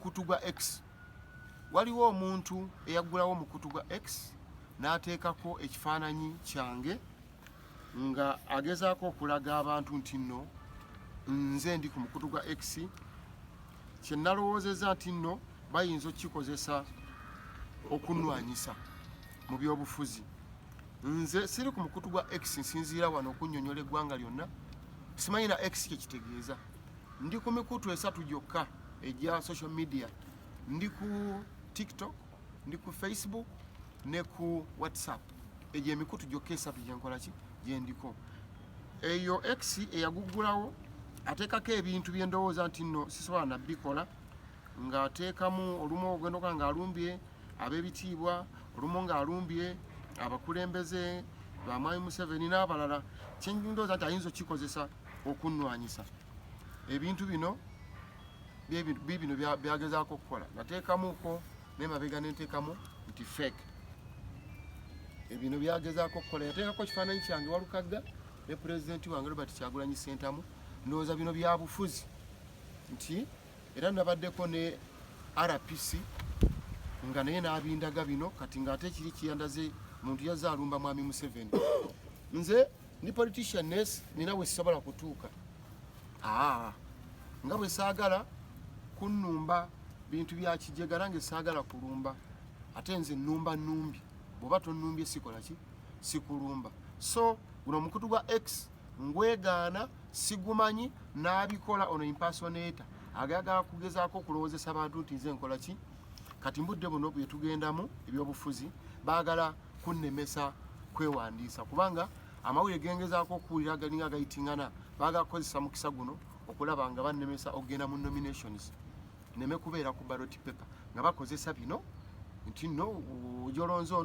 mukutu gwa X waliwo omuntu eyaggulawo mukutu gwa X n'ateekako ekifaananyi kyange nga agezaako okulaga abantu nti nno nze ndi ku mukutu gwa X kye nalowoozezza nti nno bayinza okukikozesa okunnwanyisa mu byobufuzi. Nze siri ku mukutu gwa X nsinziira wano okunnyonnyola eggwanga lyonna, simanyi na X kye kitegeeza. Ndi ku mikutu 3 gyokka egya social media. Ndi ku TikTok, ndi ku Facebook ne ku WhatsApp. Egyo emikutu gyokka 3 gyenkola ki gyendiko. Eyo X eyaguggulawo ateekako ebintu bye ndowooza nti nno sisobola nabikola, ng'ateekamu olumu ogenda okola ng'alumbye ab'ebitiibwa, olumu ng'alumbye abakulembeze ba Mwami Museveni n'abalala. Kye ndowooza nti ayinza okukikozesa okunnwanyisa. Ebintu bino bino byagezaako okukola. Nateekamuko n'emabega n'enteekamu nti fake. Ebino byagezaako okukola. Yateekako ekifaananyi kyange Walukagga ne pulezidenti wange Robert Kyagulanyi Ssentamu. Ndowooza bino bya bufuzi nti era nabaddeko ne RPC nga naye n'abindaga bino kati ng'ate kiri kiyandaze muntu yazze alumba Mwami Museveni. Nze ni politician nina we sisobola kutuuka. Nga bwe saagala kunnumba bintu bya kijega nange saagala kulumba. Ate nze nnumba nnumbi. Bw'oba tonnumbye sikola ki? Sikulumba. So guno mukutu gwa X ngwegaana sigumanyi n'abikola ono impersonator agagala kugezaako okulowoozesa abantu nti nze nkola ki. Kati mbudde buno bwe tugendamu ebyobufuzi baagala kunnemesa kwewandiisa kubanga amawulire gengezaako okuwulira galinga gayitingana baagala kukozesa mukisa guno okulaba nga bannemesa okugenda mu nominations neme kubeera ku ballot paper nga bakozesa bino nti no gyolonzo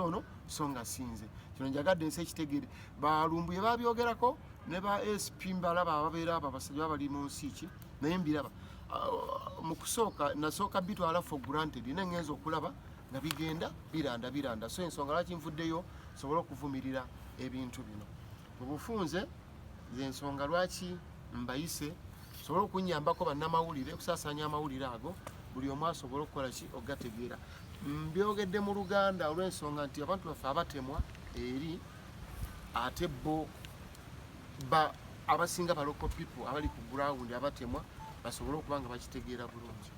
ono so nga sinze. Kino njagadde ensi ekitegere balumbuye babyogerako ne ba SP mbalaba ababeera abo abasajja bali mu nsi ki naye mbiraba mu kusooka nasooka bitwala for granted nengenza okulaba nga bigenda biranda. So ensonga lwaki nvuddeyo sobola okuvumirira ebintu bino mu bufunze ensonga lwaki mbayise sobola okunyambako bannamawulire okusaasanya amawulire ago buli omu asobola okukola ki ogategeera. Mbyogedde mu Luganda olw'ensonga nti abantu baffe abatemwa eri ate bo abasinga ba local people abali ku ground abatemwa basobole okuba nga bakitegeera bulungi.